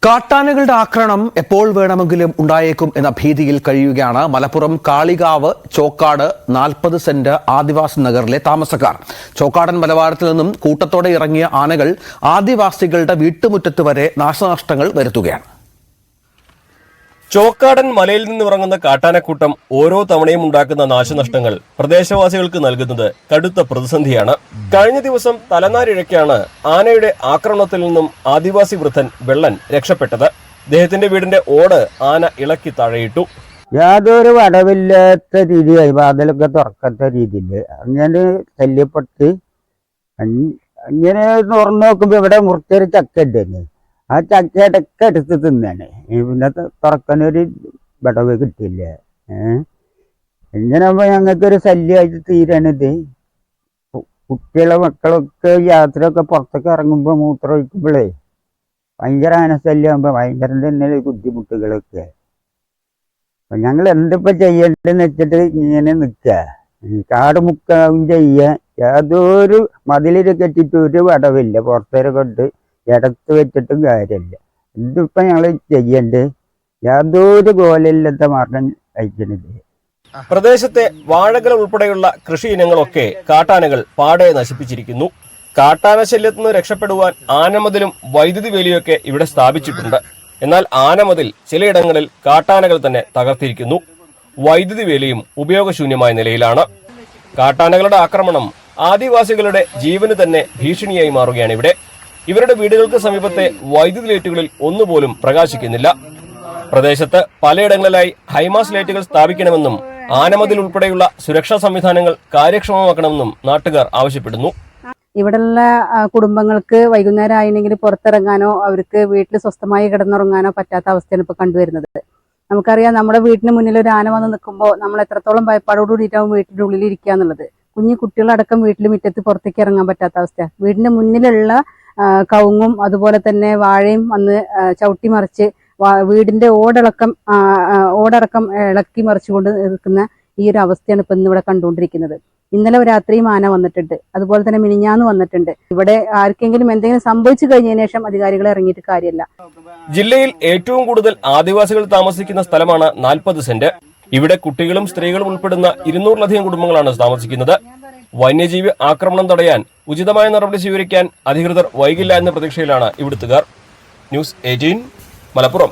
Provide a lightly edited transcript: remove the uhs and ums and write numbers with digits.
കാട്ടാനകളുടെ ആക്രമണം എപ്പോൾ വേണമെങ്കിലും ഉണ്ടായേക്കും എന്ന ഭീതിയിൽ കഴിയുകയാണ് മലപ്പുറം കാളികാവ് ചോക്കാട് 40 സെന്റ് ആദിവാസി നഗറിലെ താമസക്കാർ. ചോക്കാടൻ മലവാരത്തിൽ നിന്നും കൂട്ടത്തോടെ ഇറങ്ങിയ ആനകൾ ആദിവാസികളുടെ വീട്ടുമുറ്റത്ത് വരെ നാശനഷ്ടങ്ങൾ വരുത്തുകയാണ്. ചോക്കാടൻ മലയിൽ നിന്ന് ഇറങ്ങുന്ന കാട്ടാനക്കൂട്ടം ഓരോ തവണയും ഉണ്ടാക്കുന്ന നാശനഷ്ടങ്ങൾ പ്രദേശവാസികൾക്ക് നൽകുന്നത് കടുത്ത പ്രതിസന്ധിയാണ്. കഴിഞ്ഞ ദിവസം തലനാരിഴയ്ക്കാണ് ആനയുടെ ആക്രമണത്തിൽ നിന്നും ആദിവാസി വൃദ്ധൻ വെള്ളൻ രക്ഷപ്പെട്ടത്. അദ്ദേഹത്തിന്റെ വീടിന്റെ ഓട് ആന ഇളക്കി താഴെയിട്ടു. യാതൊരു വടവില്ലാത്ത രീതിയായി വാതിലൊക്കെ തുറക്കാത്ത രീതിയിൽ അങ്ങനെ ശല്യപ്പെട്ട് അങ്ങനെ തുറന്നു നോക്കുമ്പോ ഇവിടെ മുറിച്ചൊരു ചക്ക ഉണ്ടെന്ന് ആ ചക്കയിടൊക്കെ എടുത്ത് തിന്നാണ്. പിന്നെ തുറക്കാനൊരു വിടവ് കിട്ടില്ല. ഇങ്ങനെ ആകുമ്പോ ഞങ്ങൾക്കൊരു ശല്യമായിട്ട് തീരാണിത്. കുട്ടികളെ മക്കളൊക്കെ യാത്രയൊക്കെ പുറത്തൊക്കെ ഇറങ്ങുമ്പോൾ മൂത്രം ഒഴിക്കുമ്പോഴേ ഭയങ്കര ആനശല്യമാകുമ്പോ ഭയങ്കര തന്നെ ബുദ്ധിമുട്ടുകളൊക്കെ. അപ്പൊ ഞങ്ങൾ എന്തിപ്പോ ചെയ്യേണ്ടതെന്ന് വെച്ചിട്ട് ഇങ്ങനെ നിൽക്കുക, കാട് മുക്കാവും ചെയ്യുക. യാതൊരു മതിലിൽ കെട്ടിട്ട് ഒരു വടവില്ല, പുറത്തേരെ കൊണ്ട് ഇടത്ത് വെച്ചിട്ടും കാര്യമില്ല. ഇതിപ്പോ ഞങ്ങൾ ചെയ്യണ്ടേ യാതൊരു കോലില്ലാത്ത മാർഗം അയക്കണത്. പ്രദേശത്തെ വാഴകൾ ഉൾപ്പെടെയുള്ള കൃഷി ഇനങ്ങളൊക്കെ കാട്ടാനകൾ പാടെ നശിപ്പിച്ചിരിക്കുന്നു. കാട്ടാന ശല്യത്തിൽ നിന്ന് രക്ഷപ്പെടുവാൻ ആനമതിലും വൈദ്യുതി വേലിയൊക്കെ ഇവിടെ സ്ഥാപിച്ചിട്ടുണ്ട്. എന്നാൽ ആനമതിൽ ചിലയിടങ്ങളിൽ കാട്ടാനകൾ തന്നെ തകർത്തിരിക്കുന്നു. വൈദ്യുതി വേലിയും ഉപയോഗശൂന്യമായ നിലയിലാണ്. കാട്ടാനകളുടെ ആക്രമണം ആദിവാസികളുടെ ജീവന് തന്നെ ഭീഷണിയായി മാറുകയാണ് ഇവിടെ. ഇവരുടെ വീടുകൾക്ക് സമീപത്തെ വൈദ്യുതി ലൈറ്റുകളിൽ ഒന്നുപോലും പ്രകാശിക്കുന്നില്ല. പ്രദേശത്ത് പലയിടങ്ങളിലായി ഹൈമാസ് ലൈറ്റുകൾ സ്ഥാപിക്കണമെന്നും ആനമതിൽ ഉൾപ്പെടെയുള്ള സുരക്ഷാ സംവിധാനങ്ങൾ കാര്യക്ഷമമാക്കണമെന്നും നാട്ടുകാർ ആവശ്യപ്പെടുന്നു. ഇവിടെയുള്ള കുടുംബങ്ങൾക്ക് വൈകുന്നേരം ആയില്ലെങ്കിൽ പുറത്തിറങ്ങാനോ അവർക്ക് വീട്ടിൽ സ്വസ്ഥമായി കിടന്നുറങ്ങാനോ പറ്റാത്ത അവസ്ഥയാണ് ഇപ്പോൾ കണ്ടുവരുന്നത്. നമുക്കറിയാം, നമ്മുടെ വീട്ടിന് മുന്നിൽ ഒരു ആന വന്ന് നിൽക്കുമ്പോൾ നമ്മൾ എത്രത്തോളം ഭയപ്പാടോട് കൂടിയിട്ടാവും വീട്ടിന്റെ ഉള്ളിൽ ഇരിക്കുക എന്നുള്ളത്. കുഞ്ഞു കുട്ടികളടക്കം വീട്ടിൽ മുറ്റത്ത് പുറത്തേക്ക് ഇറങ്ങാൻ പറ്റാത്ത അവസ്ഥ. വീടിന്റെ മുന്നിലുള്ള കവുങ്ങും അതുപോലെ തന്നെ വാഴയും വന്ന് ചവിട്ടി മറിച്ച് വീടിന്റെ ഓടടക്കം ഇളക്കി മറിച്ചുകൊണ്ട് നിൽക്കുന്ന ഈ ഒരു അവസ്ഥയാണ് ഇപ്പൊ ഇന്നിവിടെ കണ്ടുകൊണ്ടിരിക്കുന്നത്. ഇന്നലെ രാത്രിയും ആന വന്നിട്ടുണ്ട്, അതുപോലെ തന്നെ മിനിഞ്ഞാന്ന് വന്നിട്ടുണ്ട്. ഇവിടെ ആർക്കെങ്കിലും എന്തെങ്കിലും സംഭവിച്ചു കഴിഞ്ഞതിന് ശേഷം അധികാരികളെ ഇറങ്ങിയിട്ട് കാര്യമില്ല. ജില്ലയിൽ ഏറ്റവും കൂടുതൽ ആദിവാസികൾ താമസിക്കുന്ന സ്ഥലമാണ് 40 സെന്റ്. ഇവിടെ കുട്ടികളും സ്ത്രീകളും ഉൾപ്പെടുന്ന 200-ലധികം കുടുംബങ്ങളാണ് താമസിക്കുന്നത്. വന്യജീവി ആക്രമണം തടയാൻ ഉചിതമായ നടപടി സ്വീകരിക്കാൻ അധികൃതർ വൈകില്ല എന്ന പ്രതീക്ഷയിലാണ് ഇവിടുത്തുകാർ. ന്യൂസ് 18 മലപ്പുറം.